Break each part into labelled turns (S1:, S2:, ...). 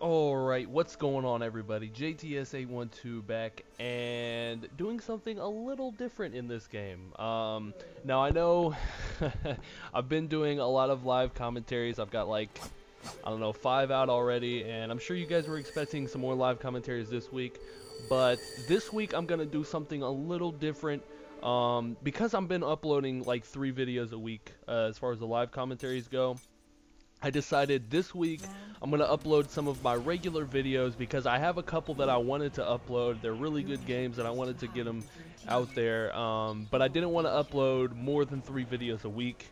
S1: Alright, what's going on everybody? JTS812 back and doing something a little different in this game. Now I know I've been doing a lot of live commentaries. I've got like, I don't know, 5 out already, and I'm sure you guys were expecting some more live commentaries this week. But this week I'm going to do something a little different. Because I've been uploading like 3 videos a week as far as the live commentaries go. I decided this week I'm going to upload some of my regular videos because I have a couple that I wanted to upload. They're really good games and I wanted to get them out there. But I didn't want to upload more than 3 videos a week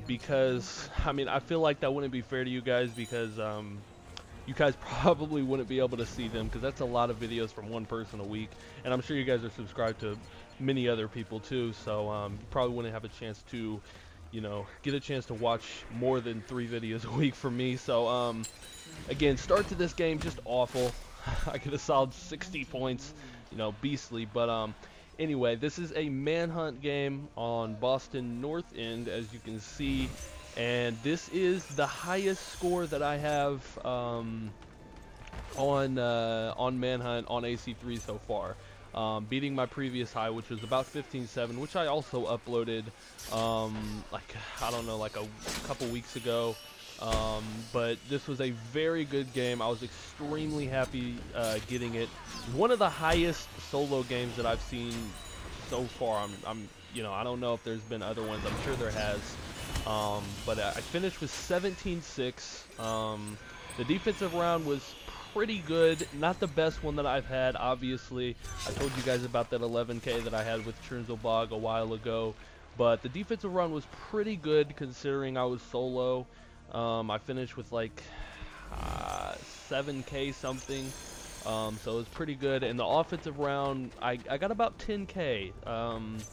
S1: because, I mean, I feel like that wouldn't be fair to you guys because you guys probably wouldn't be able to see them because that's a lot of videos from one person a week. And I'm sure you guys are subscribed to many other people too, so you probably wouldn't have a chance to get a chance to watch more than 3 videos a week from me. So, again, start to this game just awful. I get a solid 60 points, beastly. But, anyway, this is a Manhunt game on Boston North End, as you can see. And this is the highest score that I have on Manhunt on AC3 so far. Beating my previous high, which was about 15.7, which I also uploaded like, I don't know, like a couple weeks ago. But this was a very good game. I was extremely happy getting it. One of the highest solo games that I've seen so far. I don't know if there's been other ones. I'm sure there has. But I finished with 17-6. The defensive round was pretty good. Not the best one that I've had, obviously. I told you guys about that 11K that I had with Chernzelbog a while ago. But the defensive run was pretty good considering I was solo. I finished with like 7K something. So it was pretty good. And the offensive round, I got about 10K.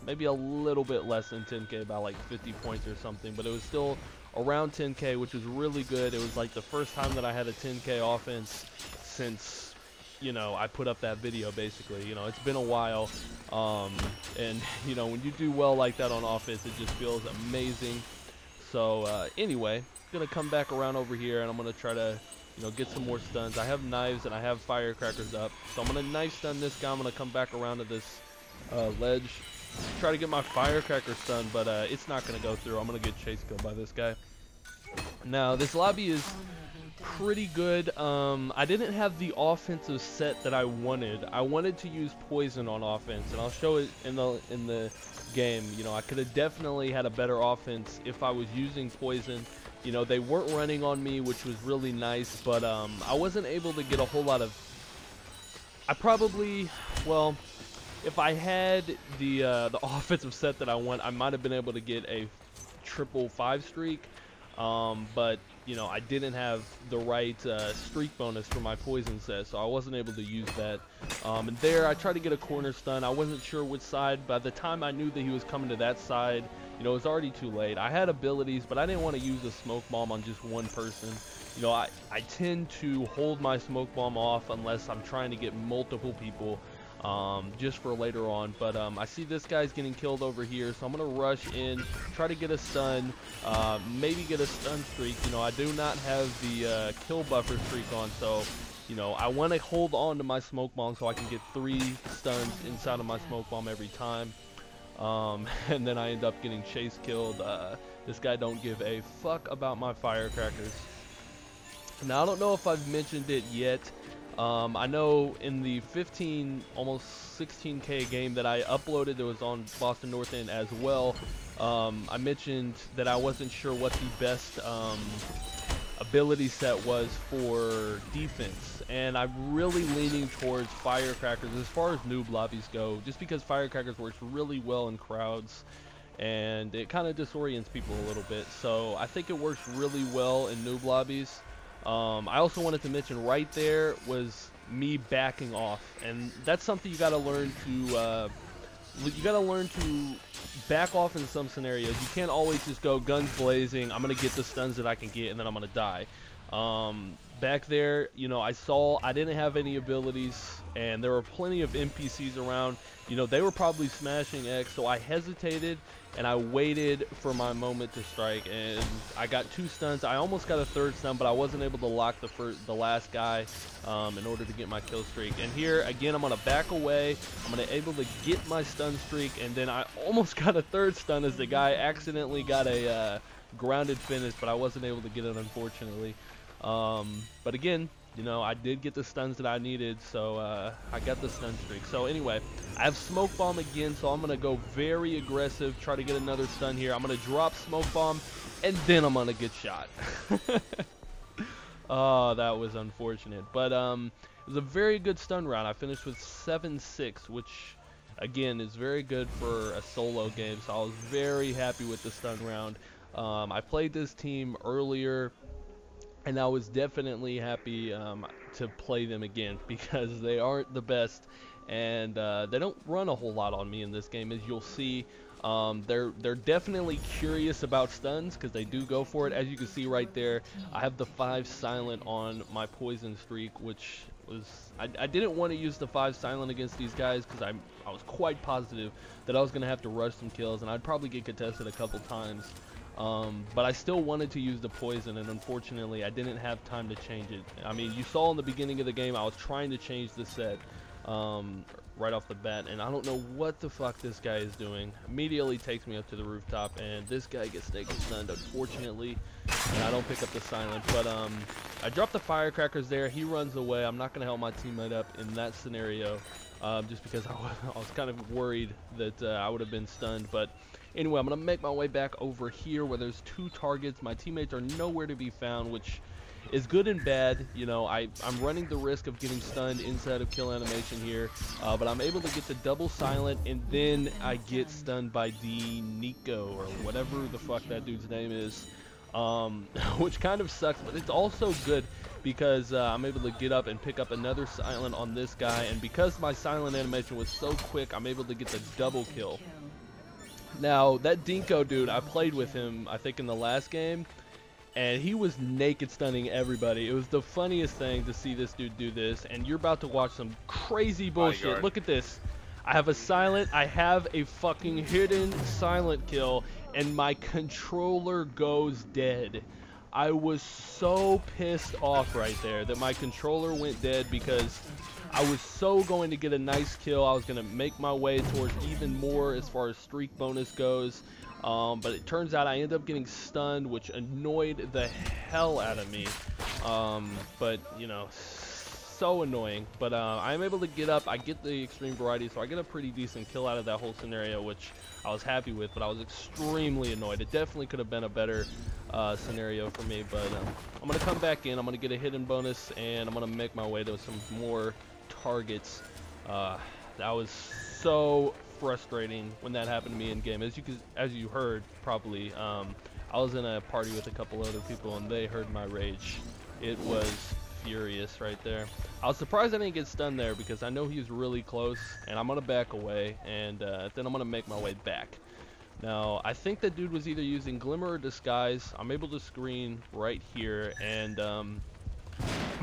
S1: Maybe a little bit less than 10K, about like 50 points or something. But it was still around 10K, which was really good. It was like the first time that I had a 10K offense since, I put up that video, basically. It's been a while. And, when you do well like that on offense, it just feels amazing. So, anyway, I'm going to come back around over here, and I'm going to try to, get some more stuns. I have knives, and I have firecrackers up. So I'm going to knife stun this guy. I'm going to come back around to this ledge. Try to get my firecracker stun, but it's not going to go through. I'm going to get chase killed by this guy. Now, this lobby is pretty good. I didn't have the offensive set that I wanted. I wanted to use poison on offense, and I'll show it in the game. I could have definitely had a better offense if I was using poison. They weren't running on me, which was really nice, but I wasn't able to get a whole lot of. I probably, well, if I had the offensive set that I want, I might have been able to get a triple 5 streak. But I didn't have the right streak bonus for my poison set, so I wasn't able to use that. And there I tried to get a corner stun. I wasn't sure which side. By the time I knew that he was coming to that side, it was already too late. I had abilities, but I didn't want to use a smoke bomb on just one person. I tend to hold my smoke bomb off unless I'm trying to get multiple people just for later on. But I see this guy's getting killed over here, so I'm going to rush in, try to get a stun, maybe get a stun streak. I do not have the kill buffer streak on, so I want to hold on to my smoke bomb so I can get 3 stuns inside of my smoke bomb every time. And then I end up getting chase killed. This guy don't give a fuck about my firecrackers. Now, I don't know if I've mentioned it yet. I know in the 15, almost 16K game that I uploaded that was on Boston North End as well, I mentioned that I wasn't sure what the best ability set was for defense, and I'm really leaning towards firecrackers as far as noob lobbies go, just because firecrackers works really well in crowds, and it kind of disorients people a little bit. So I think it works really well in noob lobbies. I also wanted to mention right there was me backing off, and that's something you got to learn to back off in some scenarios. You can't always just go guns blazing, I'm gonna get the stuns that I can get, and then I'm gonna die. back there, you know, I saw I didn't have any abilities, and there were plenty of NPCs around. You know, they were probably smashing X, so I hesitated, and I waited for my moment to strike, and I got 2 stuns. I almost got a 3rd stun, but I wasn't able to lock the last guy in order to get my kill streak. And here, again, I'm going to back away. I'm going to able to get my stun streak, and then I almost got a 3rd stun as the guy accidentally got a grounded finish, but I wasn't able to get it, unfortunately. But again, you know, I did get the stuns that I needed, so I got the stun streak. So anyway, I have smoke bomb again, so I'm gonna go very aggressive, try to get another stun here. I'm gonna drop smoke bomb, and then I'm gonna get shot. Oh, that was unfortunate, but it was a very good stun round. I finished with 7-6, which again is very good for a solo game, so I was very happy with the stun round. I played this team earlier, and I was definitely happy to play them again, because they aren't the best, and they don't run a whole lot on me in this game, as you'll see. They're definitely curious about stuns, because they do go for it. As you can see right there, I have the 5 silent on my poison streak, which was I didn't want to use the 5 silent against these guys, because I was quite positive that I was going to have to rush some kills, and I'd probably get contested a couple times. But I still wanted to use the poison, and unfortunately I didn't have time to change it. I mean, you saw in the beginning of the game I was trying to change the set right off the bat, and I don't know what the fuck this guy is doing. Immediately takes me up to the rooftop, and this guy gets taken stunned, unfortunately, and I don't pick up the silent. But I dropped the firecrackers there. He runs away. I'm not going to help my teammate up in that scenario, just because I was kind of worried that I would have been stunned. But anyway, I'm going to make my way back over here where there's 2 targets. My teammates are nowhere to be found, which is good and bad. You know, I'm running the risk of getting stunned inside of kill animation here, but I'm able to get the double silent, and then I get stunned by D Nico, or whatever the fuck that dude's name is, which kind of sucks, but it's also good because I'm able to get up and pick up another silent on this guy, and because my silent animation was so quick, I'm able to get the double kill. Now, that Dinko dude, I played with him, I think, in the last game, and he was naked stunning everybody. It was the funniest thing to see this dude do this, and you're about to watch some crazy bullshit.
S2: Bodyguard.
S1: Look at this. I have a silent, I have a fucking hidden silent kill, and my controller goes dead. I was so pissed off right there that my controller went dead, because I was so going to get a nice kill. I was going to make my way towards even more as far as streak bonus goes. But it turns out I ended up getting stunned, which annoyed the hell out of me. But, you know, so annoying. But I'm able to get up. I get the extreme variety, so I get a pretty decent kill out of that whole scenario, which I was happy with. But I was extremely annoyed. It definitely could have been a better scenario for me. But I'm going to come back in. I'm going to get a hidden bonus, and I'm going to make my way to some more targets. That was so frustrating when that happened to me in game. As you heard probably, I was in a party with a couple other people, and they heard my rage. It was furious right there. I was surprised I didn't get stunned there, because I know he's really close, and I'm gonna back away, and then I'm gonna make my way back. Now, I think that dude was either using Glimmer or Disguise. I'm able to screen right here, and I'm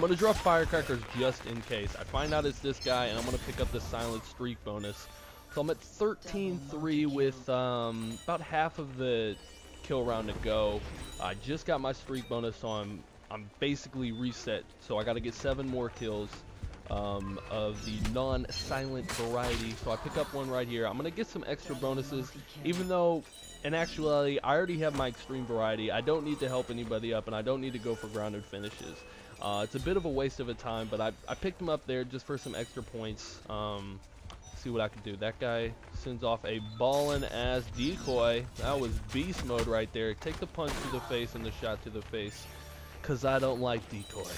S1: gonna drop firecrackers just in case. I find out it's this guy, and I'm gonna pick up the silent streak bonus. So I'm at 13-3 with about half of the kill round to go. I just got my streak bonus, so I'm basically reset. So I got to get 7 more kills of the non-silent variety. So I pick up one right here. I'm gonna get some extra bonuses, even though in actuality I already have my extreme variety. I don't need to help anybody up, and I don't need to go for grounded finishes. It's a bit of a waste of a time, but I picked them up there just for some extra points. See what I can do. That guy sends off a ballin' ass decoy. That was beast mode right there. Take the punch to the face and the shot to the face, cause I don't like decoy.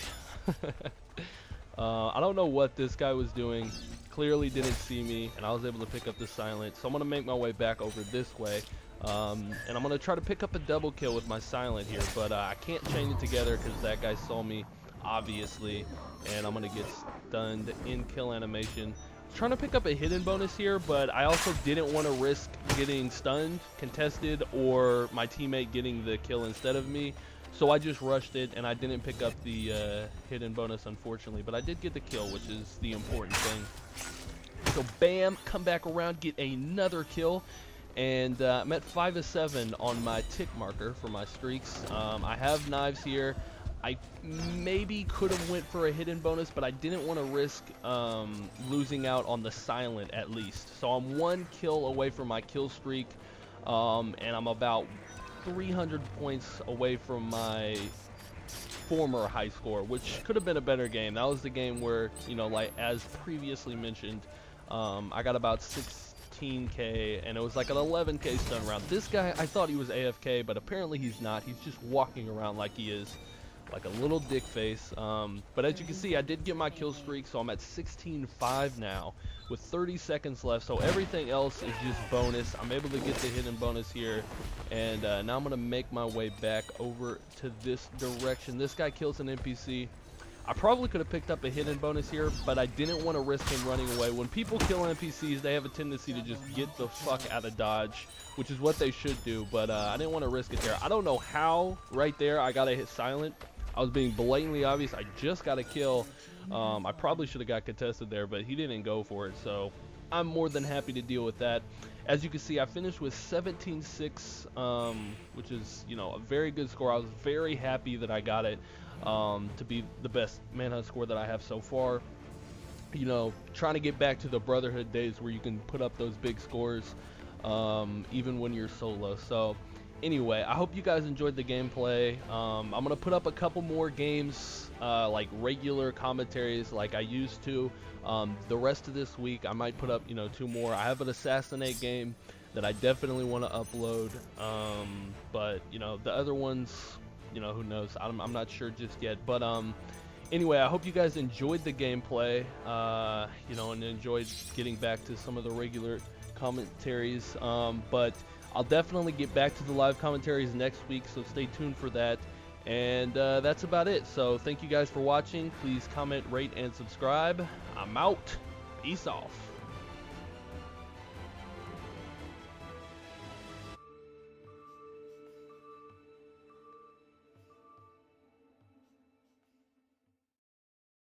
S1: I don't know what this guy was doing. Clearly didn't see me, and I was able to pick up the silent. So I'm gonna make my way back over this way, and I'm gonna try to pick up a double kill with my silent here, but I can't chain it together because that guy saw me, obviously, and I'm gonna get stunned in kill animation. Trying to pick up a hidden bonus here, but I also didn't want to risk getting stunned, contested, or my teammate getting the kill instead of me. So I just rushed it, and I didn't pick up the hidden bonus, unfortunately. But I did get the kill, which is the important thing. So bam, come back around, get another kill. And I'm at 5 of 7 on my tick marker for my streaks. I have knives here. I maybe could have went for a hidden bonus, but I didn't want to risk losing out on the silent at least. So I'm 1 kill away from my kill streak, and I'm about 300 points away from my former high score, which could have been a better game. That was the game where, you know, like as previously mentioned, I got about 16k, and it was like an 11k stun round. This guy, I thought he was AFK, but apparently he's not. He's just walking around like he is, like a little dick face. But as you can see, I did get my kill streak, so I'm at 16-5 now with 30 seconds left. So everything else is just bonus. I'm able to get the hidden bonus here, and now I'm gonna make my way back over to this direction. This guy kills an NPC. I probably could have picked up a hidden bonus here, but I didn't want to risk him running away. When people kill NPCs, they have a tendency to just get the fuck out of dodge, which is what they should do, but I didn't want to risk it there. I don't know how right there I got to hit silent. I was being blatantly obvious. I just got a kill. I probably should have got contested there, but he didn't go for it, so I'm more than happy to deal with that. As you can see, I finished with 17-6, which is, you know, a very good score. I was very happy that I got it. To be the best Manhunt score that I have so far. You know, trying to get back to the Brotherhood days where you can put up those big scores, even when you're solo. So anyway, I hope you guys enjoyed the gameplay. I'm gonna put up a couple more games, like regular commentaries like I used to. The rest of this week I might put up, you know, 2 more. I have an assassinate game that I definitely want to upload, but you know, the other ones, you know, who knows, I'm not sure just yet. But anyway, I hope you guys enjoyed the gameplay, you know, and enjoyed getting back to some of the regular commentaries. But I'll definitely get back to the live commentaries next week, so stay tuned for that. And that's about it. So thank you guys for watching. Please comment, rate, and subscribe. I'm out. Peace off.